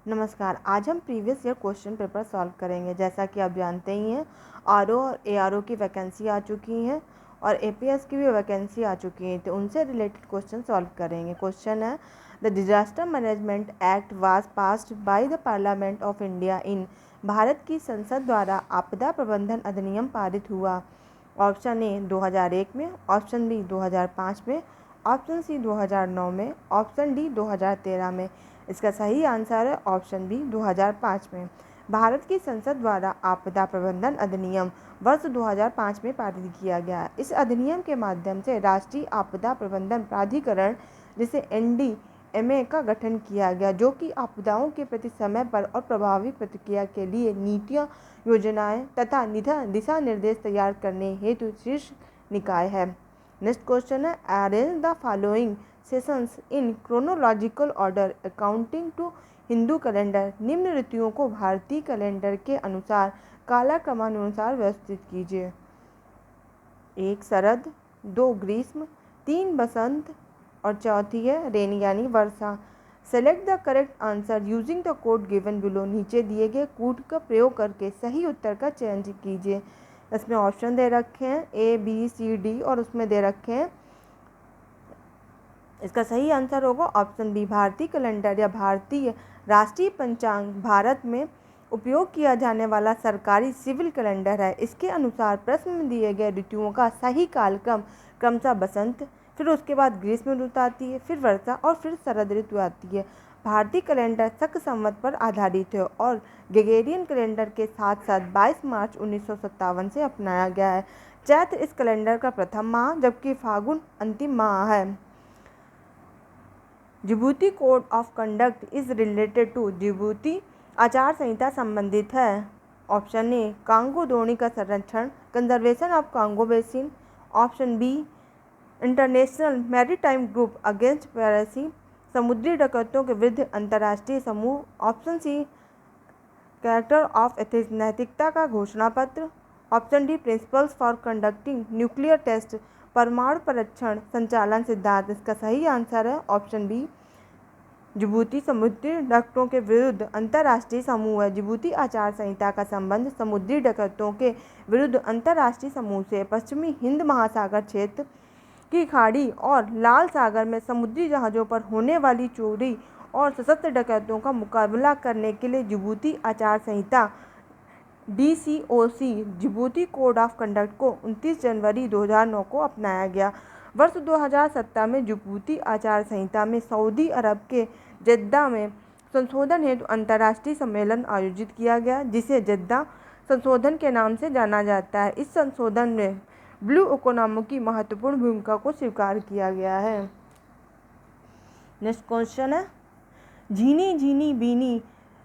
नमस्कार। आज हम previous year question paper solve करेंगे। जैसा कि आप जानते ही हैं, आरओ और एआरओ की वैकेंसी आ चुकी हैं और एपीएस की भी वैकेंसी आ चुकी है, तो उनसे रिलेटेड क्वेश्चन सॉल्व करेंगे। क्वेश्चन है, the disaster management act was passed by the parliament of India in. Bharat की संसद द्वारा आपदा प्रबंधन अधिनियम पारित हुआ। ऑप्शन ए 2001 में, ऑप्शन बी 2005 में, ऑप्शन सी 2009 में, ऑप्शन डी 2013 में। इसका सही आंसर है ऑप्शन बी 2005 में। भारत की संसद द्वारा आपदा प्रबंधन अधिनियम वर्ष 2005 में पारित किया गया। इस अधिनियम के माध्यम से राष्ट्रीय आपदा प्रबंधन प्राधिकरण जिसे एनडीएमए का गठन किया गया, जो कि आपदाओं के प्रति समय पर और प्रभावी प्रतिक्रिया के लिए नीतियां, योजनाएं तथा दिशा निर्देश तैयार करने हेतु शीर्ष निकाय है। नेक्स्ट क्वेश्चन है, arrange the following seasons in chronological order according to Hindu calendar. निम्न ऋतुओं को भारतीय कैलेंडर के अनुसार कालक्रमानुसार व्यवस्थित कीजिए। 1 शरद, 2 ग्रीष्म, 3 बसंत और चौथी है रेनी यानी वर्षा। Select the correct answer using the code given below. नीचे दिए गए कोड का प्रयोग करके सही उत्तर का चयन कीजिए। इसमें ऑप्शन दे रखे हैं ए बी सी डी और उसमें दे रखे हैं, इसका सही आंसर होगा ऑप्शन बी भारतीय कैलेंडर या भारतीय राष्ट्रीय पंचांग भारत में उपयोग किया जाने वाला सरकारी सिविल कैलेंडर है। इसके अनुसार प्रश्न में दिए गए ऋतुओं का सही कालक्रम क्रमशः बसंत, फिर उसके बाद ग्रीष्म ऋतु आती है, फिर वर्षा और फिर शरद ऋतु आती है। भारतीय कैलेंडर शक संवत पर आधारित है और ग्रेगोरियन कैलेंडर के साथ साथ 22 मार्च 1957 से अपनाया गया है। चैत्र इस कैलेंडर का प्रथम माह जबकि फागुन अंतिम माह है। Djibouti code of conduct is related to. Djibouti आचार संहिता संबंधित है। ऑप्शन ए कांगो द्रोणी का संरक्षण, conservation of Congo basin. Option B international maritime group against piracy, समुद्री डकैतों के विरुद्ध अंतर्राष्ट्रीय समूह। Option C charter of ethics, नैतिकता का घोषणा पत्र। Option D principles for conducting nuclear test, परमाणु परीक्षण संचालन सिद्धांत। इसका सही आंसर है ऑप्शन बी जिबूती समुद्री डकैतों के विरुद्ध अंतर्राष्ट्रीय समूह है। जिबूती आचार संहिता का संबंध समुद्री डकैतों के विरुद्ध अंतर्राष्ट्रीय समूह से पश्चिमी हिंद महासागर क्षेत्र की खाड़ी और लाल सागर में समुद्री जहाज़ों पर होने वाली चोरी और सशस्त्र डकैतों का मुकाबला करने के लिए जिबूती आचार संहिता DCOC Djibouti code of conduct को 29 जनवरी 2009 को अपनाया गया। वर्ष 2017 में जिबूती आचार संहिता में सऊदी अरब के जद्दा में संशोधन हेतु अंतर्राष्ट्रीय सम्मेलन आयोजित किया गया, जिसे जद्दा संशोधन के नाम से जाना जाता है। इस संशोधन में ब्लू इकोनॉमी की महत्वपूर्ण भूमिका को स्वीकार किया गया है। नेक्स्ट क्वेश्चन है, Jheeni Jheeni Beeni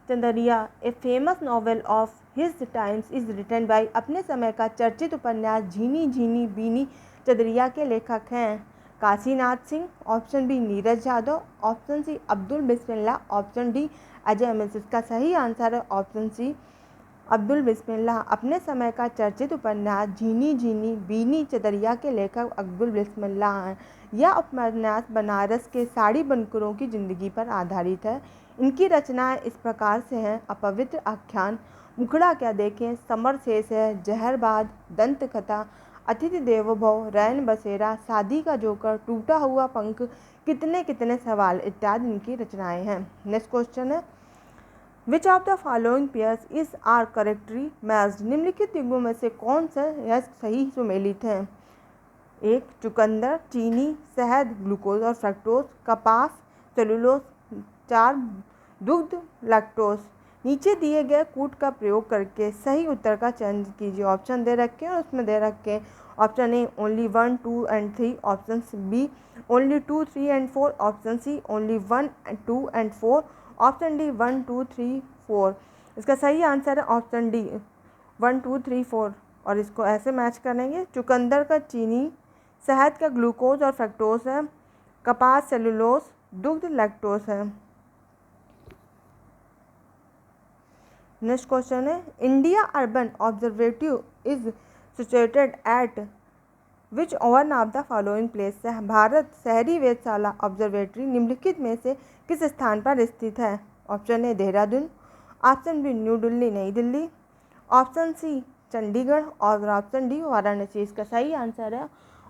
Chadariya a famous novel of his times is written by. अपने समय का चर्चित उपन्यास झीनी झीनी बीनी चंदरिया के लेखक हैं Kashinath Singh. Option B Neeraj Yadav, option C Abdul Bismillah, option D Ajay Mishra. इसका सही आंसर है ऑप्शन सी अब्दुल बिस्मिल्लाह। अपने समय का चर्चित उपन्यास झीनी झीनी बीनी चंदरिया के लेखक अब्दुल बिस्मिल्लाह हैं। यह उपन्यास बनारस के साड़ी बनकरों की जिंदगी पर आधारित है। इनकी रचनाएं इस प्रकार से हैं, अपवित्र आख्यान, मुखड़ा क्या देखें, समर शेष है, जहरबाद, दंत कथा, अतिथि देवो भव, रैन बसेरा, शादी का जोकर, टूटा हुआ पंख, कितने कितने सवाल इत्यादि इनकी रचनाएं हैं। नेक्स्ट क्वेश्चन है, which of the following pairs is are correctly matched. निम्नलिखित युग्मों में से कौन सा यह सही सुमेलित है। 1 चुकंदर, चीनी, शहद, ग्लूकोज और फ्रक्टोज, कपास, सेलुलोज। 4 दुग्ध, लैक्टोज। नीचे दिए गए कूट का प्रयोग करके सही उत्तर का चयन कीजिए। ऑप्शन दे रखे हैं और उसमें दे रखे हैं option A only 1, 2 and 3, option B only 2, 3 and 4, option C only 1, 2 and 4, option D 1, 2, 3, 4। इसका सही आंसर है ऑप्शन डी 1, 2, 3, 4 और इसको ऐसे मैच करेंगे। चुकंदर का चीनी, शहद का ग्लूकोज और फ्रक्टोज है, कपास सेलुलोज, दुग्ध लैक्टोज है। नेक्स्ट क्वेश्चन है, India urban observatory is situated at which one of the following place. Bharat शहरी वेधशाला ऑब्जर्वेटरी निम्नलिखित में से किस स्थान पर स्थित है। Option A Dehradun, option B new Delhi नई दिल्ली, ऑप्शन सी चंडीगढ़ और ऑप्शन डी वाराणसी। इसका सही आंसर है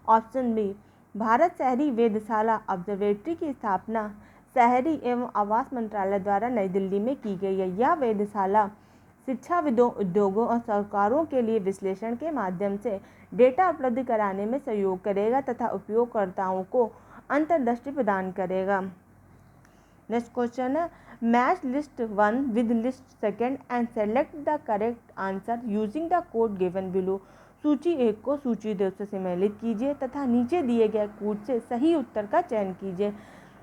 ऑप्शन बी। भारत शहरी वेधशाला ऑब्जर्वेटरी की स्थापना शहरी एवं आवास मंत्रालय द्वारा नई दिल्ली में की गई है। यह वेधशाला शिक्षाविदों, उद्योगों और सरकारों के लिए विश्लेषण के माध्यम से डेटा उपलब्ध कराने में सहयोग करेगा तथा उपयोगकर्ताओं को अंतर्दृष्टि प्रदान करेगा। नेक्स्ट क्वेश्चन है match list 1 with list 2 and select the correct answer using the code given below. सूची 1 को सूची 2 से सम्मिलित कीजिए तथा नीचे दिए गए कोड से सही उत्तर का चयन कीजिए।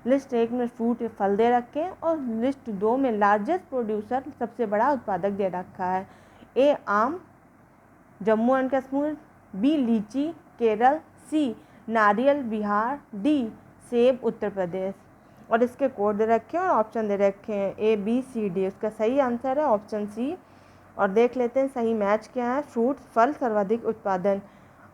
लिस्ट 1 में फ्रूट फल दे रखे हैं और लिस्ट 2 में लार्जेस्ट प्रोड्यूसर सबसे बड़ा उत्पादक दे रखा है। ए आम जम्मू एंड कश्मीर, बी लीची केरल, सी नारियल बिहार, डी सेब उत्तर प्रदेश। और इसके कोड दे रखे हैं और ऑप्शन दे रखे हैं ए बी सी डी। इसका सही आंसर है ऑप्शन सी। और देख लेते हैं सही मैच क्या है। फ्रूट फल सर्वाधिक उत्पादन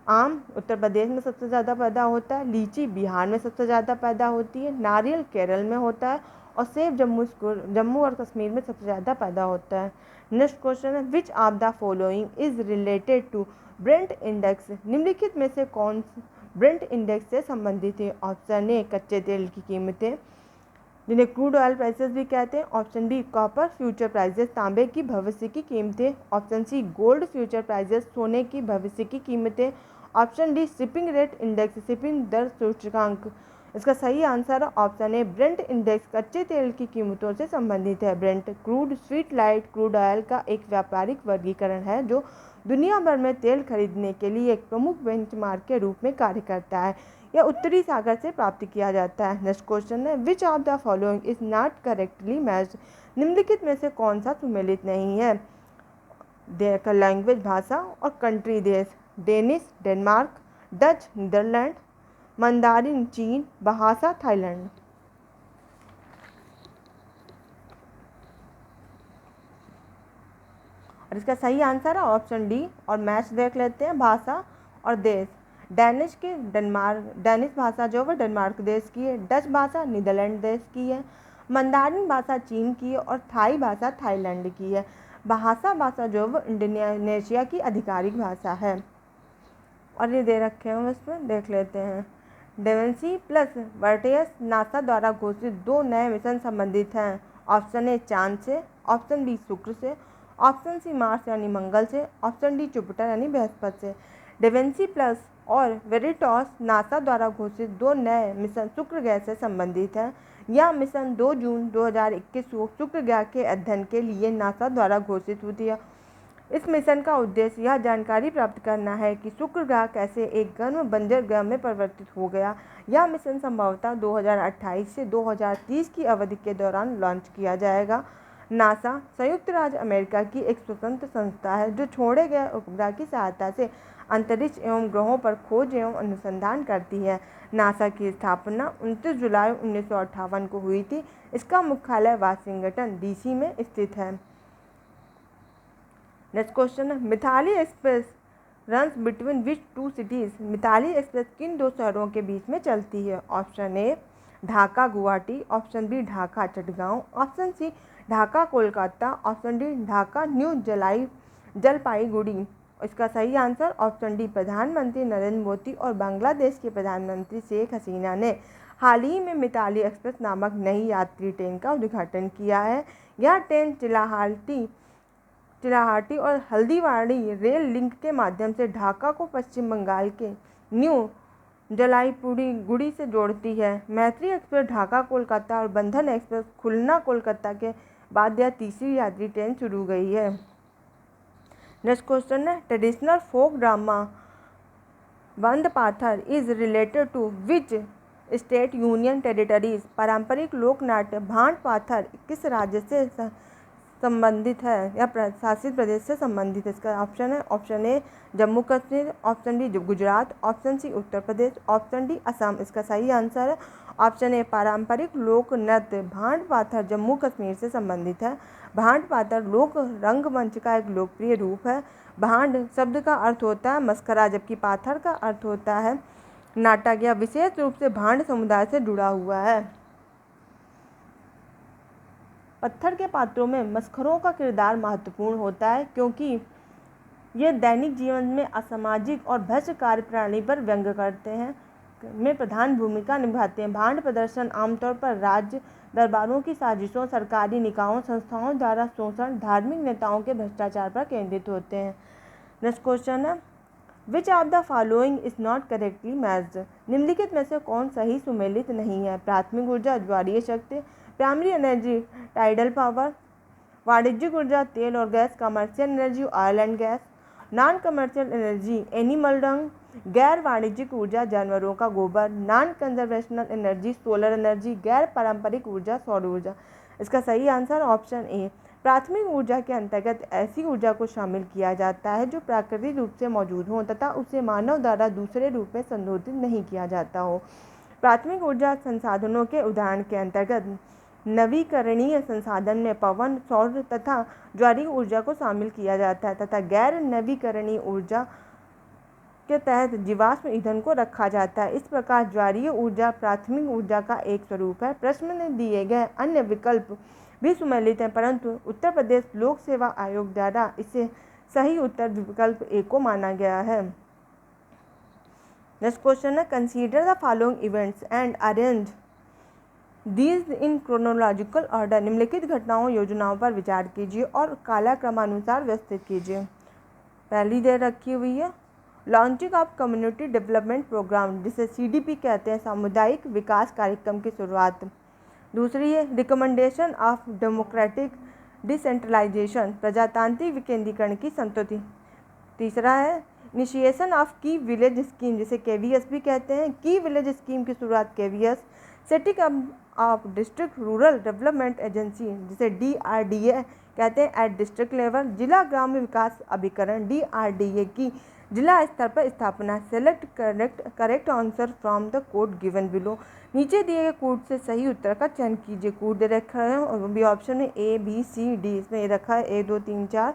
आम उत्तर प्रदेश में सबसे ज़्यादा पैदा होता है, लीची बिहार में सबसे ज़्यादा पैदा होती है, नारियल केरल में होता है और सेब जम्मू और कश्मीर में सबसे ज़्यादा पैदा होता है। नेक्स्ट क्वेश्चन है which of the following is related to brent index. निम्नलिखित में से कौन ब्रेंट इंडेक्स से संबंधित है। ऑप्शन ए कच्चे तेल की कीमतें जिन्हें क्रूड ऑयल प्राइसेस भी कहते हैं, option B copper future prices तांबे की भविष्य की कीमतें, option C gold future prices सोने की भविष्य की कीमतें, option D shipping rate index shipping दर सूचकांक। इसका सही आंसर है ऑप्शन ए ब्रेंट इंडेक्स कच्चे तेल की कीमतों से संबंधित है। Brent crude sweet light crude oil का एक व्यापारिक वर्गीकरण है जो दुनिया भर में तेल खरीदने के लिए एक प्रमुख बेंचमार्क के रूप में कार्य करता है। यह उत्तरी सागर से प्राप्त किया जाता है। नेक्स्ट क्वेश्चन है which of the following is not correctly matched. निम्नलिखित में से कौन सा सुमेलित नहीं है। लैंग्वेज भाषा और कंट्री देश Danish Denmark, Dutch Netherlands, Mandarin चीन, भाषा थाईलैंड। और इसका सही आंसर है ऑप्शन डी। और मैच देख लेते हैं भाषा और देश। डेनिश भाषा जो है डेनमार्क देश की है, डच भाषा नीदरलैंड देश की है, मंदारिन भाषा चीन की है और थाई भाषा थाईलैंड की है। भाषा जो है इंडोनेशिया की आधिकारिक भाषा है। और ये दे रखे हैं इसमें देख लेते हैं। डेवेंसी प्लस वर्टियस नासा द्वारा घोषित 2 नए मिशन संबंधित हैं। ऑप्शन ए चांद से, ऑप्शन बी शुक्र से, ऑप्शन सी मार्स यानी मंगल से, ऑप्शन डी जुपिटर यानी बृहस्पति से। डेवेंसी प्लस और वेरिटॉस नासा द्वारा घोषित 2 नए मिशन शुक्र ग्रह से संबंधित हैं। यह मिशन 2 जून 2021 को शुक्र ग्रह के अध्ययन के लिए नासा द्वारा घोषित हुई है। इस मिशन का उद्देश्य यह जानकारी प्राप्त करना है कि शुक्र ग्रह कैसे एक गर्म बंजर ग्रह में परिवर्तित हो गया। यह मिशन संभवतः 2028 से 2030 की अवधि के दौरान लॉन्च किया जाएगा। नासा संयुक्त राज्य अमेरिका की एक स्वतंत्र संस्था है जो छोड़े गए उपग्रह की सहायता से अंतरिक्ष एवं ग्रहों पर खोज एवं अनुसंधान करती है। नासा की स्थापना 29 जुलाई 1958 को हुई थी। इसका मुख्यालय वाशिंगटन डीसी में स्थित है। नेक्स्ट क्वेश्चन है Mitali express runs between which 2 cities. Mitali express किन 2 शहरों के बीच में चलती है। Option A Dhaka Guwahati, option B Dhaka Chittagong, option C Dhaka Kolkata, option D Dhaka new Jalpaiguri. इसका सही आंसर ऑप्शन डी। प्रधानमंत्री नरेंद्र मोदी और बांग्लादेश के प्रधानमंत्री शेख हसीना ने हाल ही में मिताली एक्सप्रेस नामक नई यात्री ट्रेन का उद्घाटन किया है। यह ट्रेन चिलाहाटी और हल्दीवाड़ी रेल लिंक के माध्यम से ढाका को पश्चिम बंगाल के न्यू जलपाईगुड़ी से जोड़ती है। मैत्री एक्सप्रेस ढाका कोलकाता और बंधन एक्सप्रेस खुलना कोलकाता के बाद यह तीसरी यात्री ट्रेन शुरू गई है। नेक्स्ट क्वेश्चन है traditional folk drama Bhand Pather is related to which state union territories. पारंपरिक लोक नाट्य भांड पाथर किस राज्य से संबंधित है या शासित प्रदेश से संबंधित है। इसका ऑप्शन है option A Jammu Kashmir, option D Gujarat, option C Uttar Pradesh, option D Assam. इसका सही आंसर है ऑप्शन ए। पारंपरिक लोक नृत्य भांड पाथर जम्मू कश्मीर से संबंधित है। भांड पाथर लोक रंगमंच का एक लोकप्रिय रूप है। भांड शब्द का अर्थ होता है मस्करा जबकि पाथर का अर्थ होता है नाटक। यह विशेष रूप से भांड समुदाय से जुड़ा हुआ है। पत्थर के पात्रों में मसखरों का किरदार महत्वपूर्ण होता है क्योंकि ये दैनिक जीवन में असामाजिक और भ्रष्ट कार्यप्रणाली पर व्यंग्य करते हैं में प्रधान भूमिका निभाते हैं। भांड प्रदर्शन आमतौर पर राज्य दरबारों की साजिशों, सरकारी निकायों, संस्थाओं द्वारा शोषण, धार्मिक नेताओं के भ्रष्टाचार पर केंद्रित होते हैं। नेक्स्ट क्वेश्चन है, which of the following is not correctly matched? निम्नलिखित में से कौन सही सुमेलित नहीं है? प्राथमिक ऊर्जा ज्वारीय शक्ति, प्राइमरी एनर्जी टाइडल पावर, वाणिज्यिक ऊर्जा तेल और gas, commercial energy oil and gas, non commercial energy animal डंग, गैर वाणिज्यिक ऊर्जा जानवरों का गोबर, non conservational energy solar energy, गैर पारंपरिक ऊर्जा सौर ऊर्जा। इसका सही आंसर ऑप्शन ए। प्राथमिक ऊर्जा के अंतर्गत ऐसी ऊर्जा को शामिल किया जाता है जो प्राकृतिक रूप से मौजूद हो तथा उसे मानव द्वारा दूसरे रूप में संशोधित नहीं किया जाता हो। प्राथमिक ऊर्जा संसाधनों के उदाहरण के अंतर्गत नवीकरणीय संसाधन में पवन, सौर तथा ज्वारीय ऊर्जा को शामिल किया जाता है तथा गैर नवीकरणीय ऊर्जा के तहत जीवाश्म ईंधन को रखा जाता है। इस प्रकार ज्वारीय ऊर्जा प्राथमिक ऊर्जा का एक स्वरूप है। प्रश्न में दिए गए अन्य विकल्प भी सुमेलित हैं, परंतु उत्तर प्रदेश लोक सेवा आयोग द्वारा इसे सही उत्तर विकल्प ए को माना गया है। नेक्स्ट क्वेश्चन है, consider the following events and arrange these in chronological order. निम्नलिखित घटनाओं योजनाओं पर विचार कीजिए और कालक्रमानुसार व्यवस्थित कीजिए। पहली दे रखी हुई है launching of community development programme, जिसे CDP कहते हैं, सामुदायिक विकास कार्यक्रम की शुरुआत। दूसरी है रिकमेंडेशन ऑफ डेमोक्रेटिक डिसेंट्रलाइजेशन, प्रजातांत्रिक विकेंद्रीकरण की संतुति। तीसरा है इनिशिएशन ऑफ की विलेज स्कीम, जिसे KVS भी कहते हैं, की विलेज स्कीम की शुरुआत KVS। Setting up of district rural development agency, जिसे DRDA कहते हैं, एट डिस्ट्रिक्ट लेवल। जिला ग्राम्य विकास अभिकरण DRDA की जिला स्तर पर स्थापना। Select correct answer from the code given below. नीचे दिए गए कोड से सही उत्तर का चयन कीजिए। कोड दे रखा है और वो भी ऑप्शन में A B C D, इसमें ये रखा है 1 2 3 4।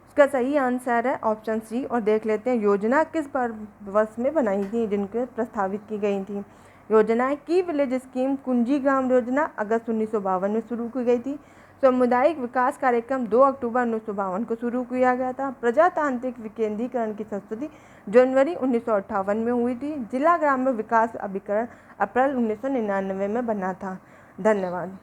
इसका सही आंसर है ऑप्शन C। और देख लेते हैं योजना किस वर्ष में बनाई थी, जिनके प्रस्तावित की गई थी। योजनाएं की विलेज स्कीम कुंजी ग्राम योजना अगस्त 1952 में शुरू की गई थी। सामुदायिक विकास कार्यक्रम 2 अक्टूबर 1952 को शुरू किया गया था। प्रजातांत्रिक विकेंद्रीकरण की संस्तुति जनवरी 1958 में हुई थी। जिला ग्राम्य विकास अभिकरण अप्रैल 1999 में बना था। धन्यवाद।